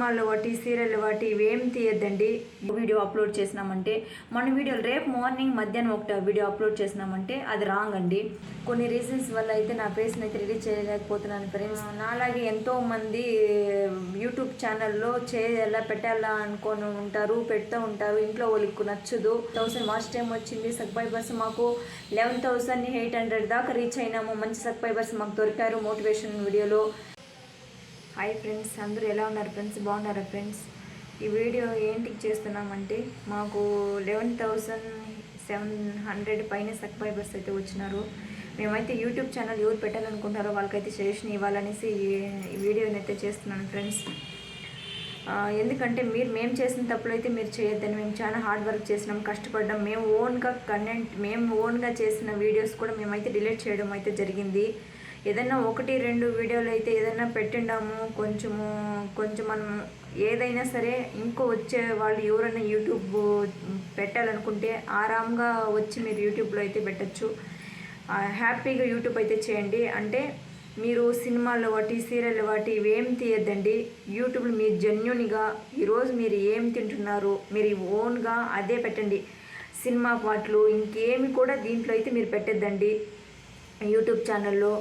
సినిమాలు వాటి సీరియల్ వాటి ఇవేం తీయద్దండి. వీడియో అప్లోడ్ చేసినామంటే మన వీడియోలు రేపు మార్నింగ్ మధ్యాహ్నం ఒక వీడియో అప్లోడ్ చేసినామంటే అది రాంగ్ అండి. కొన్ని రీజన్స్ వల్ల అయితే నా ఫేస్ని అయితే రిలీజ్ చేయలేకపోతున్నాను ఫ్రెండ్స్. నాలాగే ఎంతోమంది యూట్యూబ్ ఛానల్లో చేయాలా పెట్టాలా అనుకొని ఉంటారు, పెడుతూ ఉంటారు. ఇంట్లో వాళ్ళకి నచ్చదు. 1000 వాచ్ టైం వచ్చింది, సబ్స్క్రైబర్స్ మాకు 11,800 దాకా రీచ్ అయినాము. మంచి సబ్స్క్రైబర్స్ మాకు దొరికారు మోటివేషన్ వీడియోలో. హాయ్ ఫ్రెండ్స్, అందరూ ఎలా ఉన్నారు ఫ్రెండ్స్? బాగున్నారా ఫ్రెండ్స్? ఈ వీడియో ఏంటికి చేస్తున్నామంటే మాకు 11,700 పైన సబ్స్క్రైబర్స్ అయితే వచ్చినారు. మేమైతే యూట్యూబ్ ఛానల్ ఎవరు పెట్టాలనుకుంటారో వాళ్ళకైతే సజెషన్ ఇవ్వాలనేసి ఈ వీడియోని అయితే చేస్తున్నాను ఫ్రెండ్స్. ఎందుకంటే మేము చేసిన తప్పులైతే మీరు చేయొద్దని. మేము చాలా హార్డ్ వర్క్ చేసినాం, కష్టపడ్డాం. మేము ఓన్గా చేసిన వీడియోస్ కూడా మేమైతే డిలీట్ చేయడం అయితే జరిగింది. ఏదైనా 1-2 వీడియోలు అయితే ఏదైనా పెట్టిండాము. కొంచెం మనం ఏదైనా సరే ఇంకో వచ్చే వాళ్ళు ఎవరైనా యూట్యూబ్ పెట్టాలనుకుంటే ఆరాంగా వచ్చి మీరు యూట్యూబ్లో అయితే పెట్టచ్చు. హ్యాపీగా యూట్యూబ్ అయితే చేయండి. అంటే మీరు సినిమాలు వాటి సీరియల్ వాటి ఇవేం తీయద్దండి. యూట్యూబ్లో మీరు జెన్యూన్గా ఈరోజు మీరు ఏం తింటున్నారు మీరు ఓన్గా అదే పెట్టండి. సినిమా పాటలు ఇంకేమి కూడా దీంట్లో అయితే మీరు పెట్టద్దండి యూట్యూబ్ ఛానల్లో.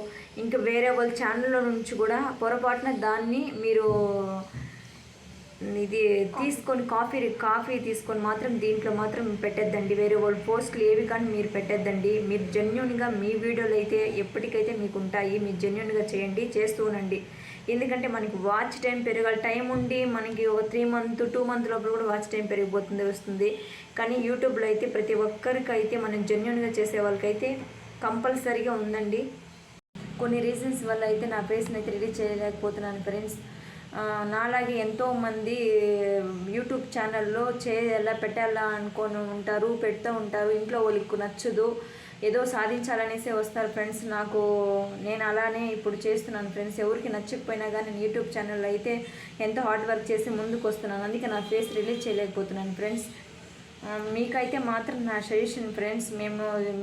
ఇంకా వేరే వాళ్ళ ఛానల్లో నుంచి కూడా పొరపాటున దాన్ని మీరు ఇది తీసుకొని కాఫీ తీసుకొని మాత్రం దీంట్లో మాత్రం పెట్టద్దండి. వేరే వాళ్ళ పోస్టులు ఏవి కానీ మీరు పెట్టద్దండి. మీరు జెన్యూన్గా మీ వీడియోలు అయితే ఎప్పటికైతే మీకు ఉంటాయి. మీరు జెన్యూన్గా చేయండి, చేస్తూ ఉండండి. ఎందుకంటే మనకి వాచ్ టైం పెరగాలి. టైం ఉండి మనకి ఒక 3 months 2 months లోపల కూడా వాచ్ టైం పెరిగిపోతుంది వస్తుంది. కానీ యూట్యూబ్లో అయితే ప్రతి ఒక్కరికైతే మనం జెన్యూన్గా చేసే వాళ్ళకైతే కంపల్సరీగా ఉందండి. కొన్ని రీజన్స్ వల్ల అయితే నా ఫేస్ని అయితే రిలీజ్ చేయలేకపోతున్నాను ఫ్రెండ్స్. నాలాగే ఎంతోమంది యూట్యూబ్ ఛానల్లో చేయాలా పెట్టాలా అనుకొని ఉంటారు, పెడుతూ ఉంటారు. ఇంట్లో వాళ్ళకి నచ్చదు, ఏదో సాధించాలనేసే వస్తారు ఫ్రెండ్స్. నేను అలానే ఇప్పుడు చేస్తున్నాను ఫ్రెండ్స్. ఎవరికి నచ్చకపోయినా కానీ నేను యూట్యూబ్ ఛానల్లో అయితే ఎంతో హార్డ్ వర్క్ చేసి ముందుకు వస్తున్నాను. అందుకే నా ఫేస్ రిలీజ్ చేయలేకపోతున్నాను ఫ్రెండ్స్. మీకైతే మాత్రం నా సజెషన్ ఫ్రెండ్స్,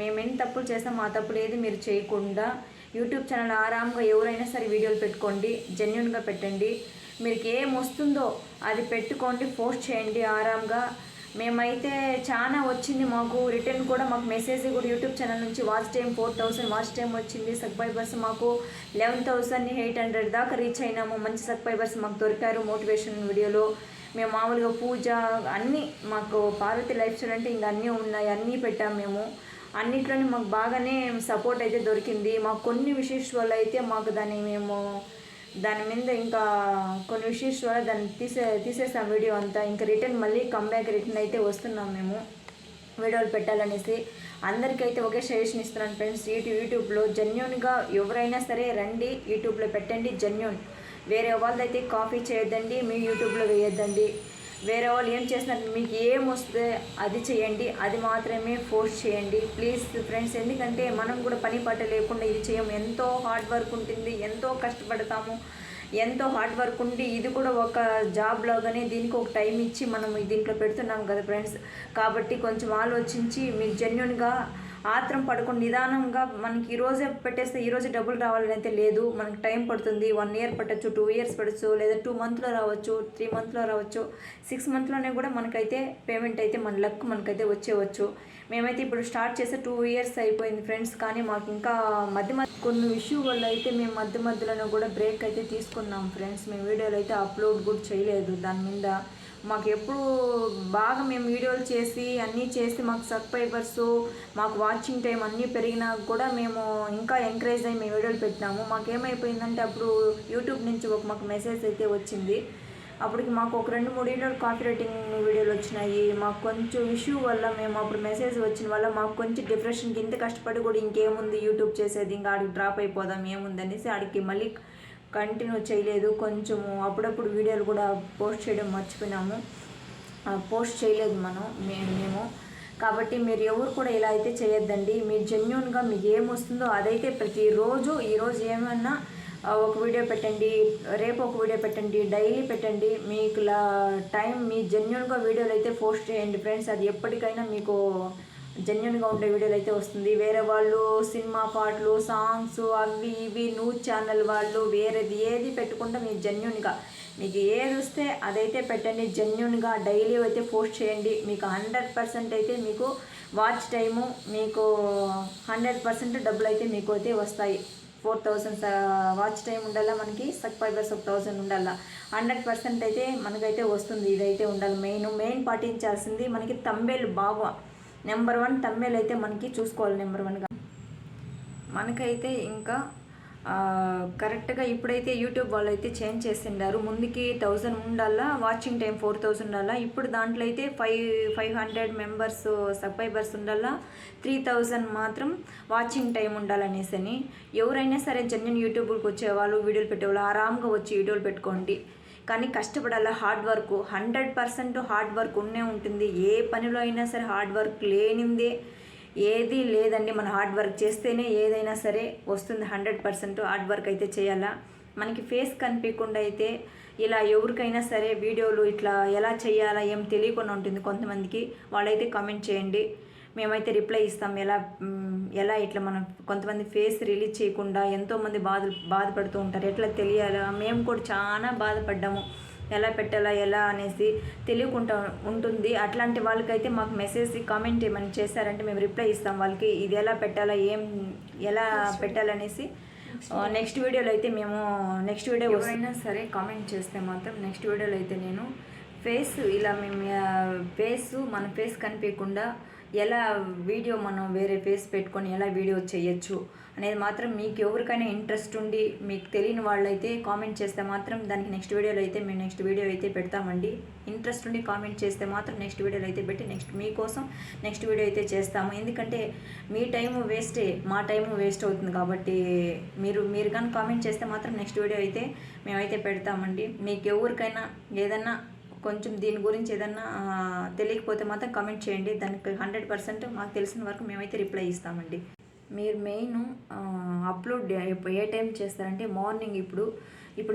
మేము ఎన్ని తప్పులు చేస్తాం ఆ తప్పులు ఏది మీరు చేయకుండా యూట్యూబ్ ఛానల్ ఆరాంగా ఎవరైనా సరే వీడియోలు పెట్టుకోండి, జెన్యూన్గా పెట్టండి. మీకు ఏం వస్తుందో అది పెట్టుకోండి, పోస్ట్ చేయండి ఆరాంగా. మేమైతే చాలా వచ్చింది మాకు రిటర్న్ కూడా, మాకు మెసేజ్ కూడా యూట్యూబ్ ఛానల్ నుంచి వాచ్ టైం 4,000 వాచ్ టైం వచ్చింది. సబ్స్క్రైబర్స్ మాకు 11,800 దాకా రీచ్ అయినాము. మంచి సబ్స్క్రైబర్స్ మాకు దొరికారు మోటివేషన్ వీడియోలో. మేము మామూలుగా పూజ అన్నీ మాకు పార్వతి లైఫ్ స్టైల్ అంటే ఇంకా అన్నీ ఉన్నాయి, అన్నీ పెట్టాము మేము. అన్నిట్లోనే మాకు బాగానే సపోర్ట్ అయితే దొరికింది. మాకు కొన్ని విశేషాలు అయితే మాకు దాని మీద ఇంకా కొన్ని విశేషాలు దాన్ని తీసేసాం వీడియో అంతా. ఇంకా మళ్ళీ కమ్బ్యాక్ రిటర్న్ అయితే వస్తున్నాం మేము వీడియోలు పెట్టాలనేసి. అందరికైతే ఒకే సజెషన్ ఇస్తున్నాను ఫ్రెండ్స్. యూట్యూబ్లో జెన్యూన్గా ఎవరైనా సరే రండి, యూట్యూబ్లో పెట్టండి జెన్యూన్. వేరే వాళ్ళదైతే కాపీ చేయొద్దండి, మీ యూట్యూబ్లో వేయొద్దండి. వేరే వాళ్ళు ఏం చేస్తున్నారు, మీకు ఏం వస్తే అది చేయండి, అది మాత్రమే పోస్ట్ చేయండి ప్లీజ్ ఫ్రెండ్స్. ఎందుకంటే మనం కూడా పని పాట లేకుండా ఇది చేయము. ఎంతో హార్డ్ వర్క్ ఉంటుంది, ఎంతో కష్టపడతాము, ఎంతో హార్డ్ వర్క్ ఉండి ఇది కూడా ఒక జాబ్ లాగానే దీనికి ఒక టైం ఇచ్చి మనం దీంట్లో పెడుతున్నాం కదా ఫ్రెండ్స్. కాబట్టి కొంచెం ఆలోచించి మీరు జెన్యూన్గా ఆత్రం పడకుండా నిదానంగా, మనకి ఈరోజే పెట్టేస్తే ఈరోజు డబ్బులు రావాలని అయితే లేదు. మనకి టైం పడుతుంది. 1 year పట్టచ్చు, 2 years పడచ్చు, లేదా 2 monthsలో రావచ్చు, 3 monthsలో రావచ్చు, 6 monthsలోనే కూడా మనకైతే పేమెంట్ అయితే మన లక్ మనకైతే వచ్చేవచ్చు. మేమైతే ఇప్పుడు స్టార్ట్ చేస్తే 2 years అయిపోయింది ఫ్రెండ్స్. కానీ మాకు ఇంకా మధ్య కొన్ని ఇష్యూ వల్ల అయితే మేము మధ్యలోనే కూడా బ్రేక్ అయితే తీసుకున్నాం ఫ్రెండ్స్. మేము వీడియోలు అయితే అప్లోడ్ కూడా చేయలేదు దాని మీద. మాకు ఎప్పుడు బాగా మేము వీడియోలు చేసి అన్నీ చేసి మాకు సబ్స్క్రైబర్స్ మాకు వాచింగ్ టైం అన్నీ పెరిగినా కూడా మేము ఇంకా ఎంకరేజ్ అయ్యి మేము వీడియోలు పెట్టినాము. మాకేమైపోయిందంటే అప్పుడు యూట్యూబ్ నుంచి మాకు మెసేజ్ అయితే వచ్చింది. అప్పటికి మాకు ఒక 2-3 వీడియోలు కాపీ రైటింగ్ వీడియోలు వచ్చినాయి. మాకు కొంచెం ఇష్యూ వల్ల మేము అప్పుడు మెసేజ్ వచ్చిన వల్ల మాకు కొంచెం డిప్రెషన్కి, ఇంత కష్టపడి కూడా ఇంకేముంది యూట్యూబ్ చేసేది, ఇంకా ఆడికి డ్రాప్ అయిపోదాం ఏముంది అనేసి ఆడికి మళ్ళీ కంటిన్యూ చేయలేదు. కొంచెము అప్పుడప్పుడు వీడియోలు కూడా పోస్ట్ చేయడం మర్చిపోయినాము, పోస్ట్ చేయలేదు మేము. కాబట్టి మీరు ఎవరు కూడా ఇలా అయితే చేయొద్దండి. మీరు జెన్యూన్గా మీకు ఏమొస్తుందో అదైతే ప్రతిరోజు, ఈరోజు ఏమన్నా ఒక వీడియో పెట్టండి, రేపు ఒక వీడియో పెట్టండి, డైలీ పెట్టండి. మీకు టైం మీ జెన్యూన్గా వీడియోలు అయితే పోస్ట్ చేయండి ఫ్రెండ్స్. అది ఎప్పటికైనా మీకు జెన్యూన్గా ఉండే వీడియోలు అయితే వస్తుంది. వేరే వాళ్ళు సినిమా పాటలు, సాంగ్స్ అవి ఇవి న్యూస్ ఛానల్ వాళ్ళు వేరేది ఏది పెట్టకుండా మీరు జెన్యూన్గా మీకు ఏది వస్తే అదైతే పెట్టండి. జెన్యున్గా డైలీ అయితే పోస్ట్ చేయండి. మీకు 100% అయితే మీకు వాచ్ టైము మీకు 100% డబ్బులు అయితే మీకు అయితే వస్తాయి. 4000 వాచ్ టైం ఉండాలా, మనకి సబ్స్క్రైబర్స్ 1000 ఉండాలా. 100% అయితే మనకైతే వస్తుంది. ఇదైతే ఉండాలి. మెయిన్ పాటించాల్సింది మనకి తంబేలు బాగా నెంబర్ 1 తంబేలు అయితే మనకి చూసుకోవాలి. నెంబర్ 1గా మనకైతే ఇంకా కరెక్ట్గా ఇప్పుడైతే యూట్యూబ్ వాళ్ళు అయితే చేంజ్ చేసిండారు. ముందుకి 1000 ఉండాలా, వాచింగ్ టైం 4000 ఉండాలా. ఇప్పుడు దాంట్లో అయితే 500 మెంబర్స్ సబ్స్క్రైబర్స్ ఉండాలా, 3000 మాత్రం వాచింగ్ టైం ఉండాలనేసి. ఎవరైనా సరే జెన్యున్ యూట్యూబ్కి వచ్చేవాళ్ళు, వీడియోలు పెట్టేవాళ్ళు ఆరాంగా వచ్చి వీడియోలు పెట్టుకోండి. కానీ కష్టపడాలా, హార్డ్ వర్క్ 100% హార్డ్ వర్క్ ఉండే ఉంటుంది. ఏ పనిలో అయినా సరే హార్డ్ వర్క్ లేనిదే ఏది లేదండి. మన హార్డ్ వర్క్ చేస్తేనే ఏదైనా సరే వస్తుంది. 100% హార్డ్ వర్క్ అయితే చేయాలా. మనకి ఫేస్ కనిపించకుండా అయితే ఇలా ఎవరికైనా సరే వీడియోలు ఇట్లా ఎలా చేయాలా ఏం తెలియకుండా ఉంటుంది కొంతమందికి. వాళ్ళైతే కామెంట్ చేయండి, మేమైతే రిప్లై ఇస్తాం. ఎలా ఇట్లా మనం కొంతమంది ఫేస్ రిలీజ్ చేయకుండా ఎంతోమంది బాధపడుతూ ఉంటారు. ఎట్లా తెలియాలా, మేము కూడా చాలా బాధపడ్డాము. ఎలా పెట్టాలా ఎలా అనేసి తెలియకుండా ఉంటుంది. అట్లాంటి వాళ్ళకైతే మాకు మెసేజ్ కామెంట్ ఏమైనా చేశారంటే మేము రిప్లై ఇస్తాం వాళ్ళకి. ఇది ఎలా పెట్టాలా ఎలా పెట్టాలనేసి నెక్స్ట్ వీడియోలో అయితే మేము నెక్స్ట్ వీడియో ఎవరైనా సరే కామెంట్ చేస్తే మాత్రం నెక్స్ట్ వీడియోలో అయితే నేను ఫేస్ ఇలా మన ఫేస్ కనిపించకుండా ఎలా వీడియో మనం వేరే ఫేస్ పెట్టుకొని ఎలా వీడియో చేయొచ్చు అనేది మాత్రం మీకు ఎవరికైనా ఇంట్రెస్ట్ ఉండి మీకు తెలియని వాళ్ళైతే కామెంట్ చేస్తే మాత్రం దానికి నెక్స్ట్ వీడియోలో అయితే మేము నెక్స్ట్ వీడియో అయితే పెడతామండి. ఇంట్రెస్ట్ ఉండి కామెంట్ చేస్తే మాత్రం నెక్స్ట్ వీడియోలో అయితే పెట్టి మీకోసం నెక్స్ట్ వీడియో అయితే చేస్తాము. ఎందుకంటే మీ టైము వేస్టే, మా టైము వేస్ట్ అవుతుంది. కాబట్టి మీరు కానీ కామెంట్ చేస్తే మాత్రం నెక్స్ట్ వీడియో అయితే మేమైతే పెడతామండి. మీకు ఎవరికైనా ఏదన్నా కొంచెం దీని గురించి ఏదన్నా తెలియకపోతే మాత్రం కామెంట్ చేయండి. దానికి 100% మాకు తెలిసిన వరకు మేమైతే రిప్లై ఇస్తామండి. మీరు మెయిన్ అప్లోడ్ ఏ టైం చేస్తారంటే మార్నింగ్. ఇప్పుడు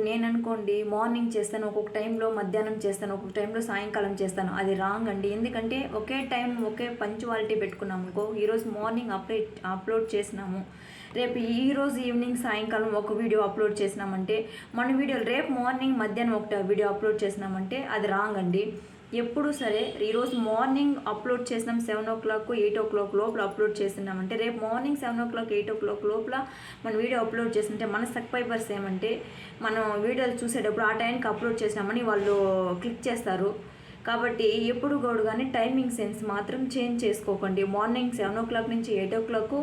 నేను అనుకోండి మార్నింగ్ చేస్తాను, ఒక్కొక్క టైంలో మధ్యాహ్నం చేస్తాను, ఒక్కొక్క టైంలో సాయంకాలం చేస్తాను. అది రాంగ్ అండి. ఎందుకంటే ఒకే టైం ఒకే పంచువాలిటీ పెట్టుకున్నాము అనుకో. ఈరోజు మార్నింగ్ అప్లోడ్ చేసినాము, రేపు ఈరోజు ఈవినింగ్ సాయంకాలం ఒక వీడియో అప్లోడ్ చేసినామంటే మన వీడియోలు రేపు మార్నింగ్ మధ్యాహ్నం ఒక వీడియో అప్లోడ్ చేసినామంటే అది రాంగ్ అండి. ఎప్పుడు సరే ఈరోజు మార్నింగ్ అప్లోడ్ చేసినాం 7 o'clock 8 o'clock లోపల అప్లోడ్ చేస్తున్నామంటే రేపు మార్నింగ్ 7 o'clock 8 o'clock లోపల మన వీడియో అప్లోడ్ చేస్తుంటే మన సబ్స్క్రైబర్స్ ఏమంటే మనం వీడియోలు చూసేటప్పుడు ఆ టైంకి అప్లోడ్ చేసినామని వాళ్ళు క్లిక్ చేస్తారు. కాబట్టి ఎప్పుడు కూడా కానీ టైమింగ్ సెన్స్ మాత్రం చేంజ్ చేసుకోకండి. మార్నింగ్ 7 o'clock నుంచి 8 o'clock,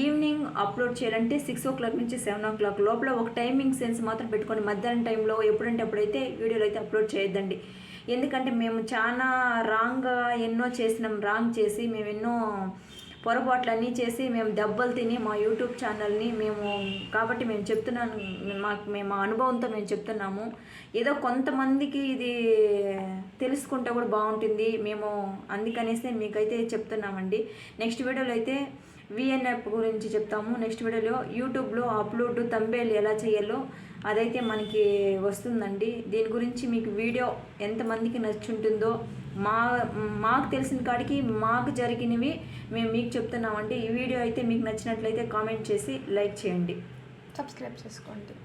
ఈవినింగ్ అప్లోడ్ చేయాలంటే 6 o'clock నుంచి 7 o'clock లోపల ఒక టైమింగ్ సెన్స్ మాత్రం పెట్టుకోండి. మధ్యాహ్నం టైంలో ఎప్పుడంటే అప్పుడైతే వీడియోలు అయితే అప్లోడ్ చేయొద్దండి. ఎందుకంటే మేము చాలా ఎన్నో చేసినాం. రాంగ్ చేసి మేము ఎన్నో పొరపాట్లన్నీ చేసి మేము దెబ్బలు తిని మా యూట్యూబ్ ఛానల్ని కాబట్టి మేము చెప్తున్నాను, మేము అనుభవంతో మేము చెప్తున్నాము. ఏదో కొంతమందికి ఇది తెలుసుకుంటే కూడా బాగుంటుంది మేము అందుకనేసి మీకైతే చెప్తున్నామండి. నెక్స్ట్ వీడియోలో అయితే VNF గురించి చెప్తాము. నెక్స్ట్ వీడియోలో యూట్యూబ్లో అప్లోడ్ తంబేల్ ఎలా చేయాలో అదైతే మనకి వస్తుందండి. దీని గురించి మీకు వీడియో ఎంతమందికి నచ్చుంటుందో మాకు తెలిసిన కాడికి మాకు జరిగినవి మేము మీకు చెప్తున్నామండి. ఈ వీడియో అయితే మీకు నచ్చినట్లయితే కామెంట్ చేసి లైక్ చేయండి, సబ్స్క్రైబ్ చేసుకోండి.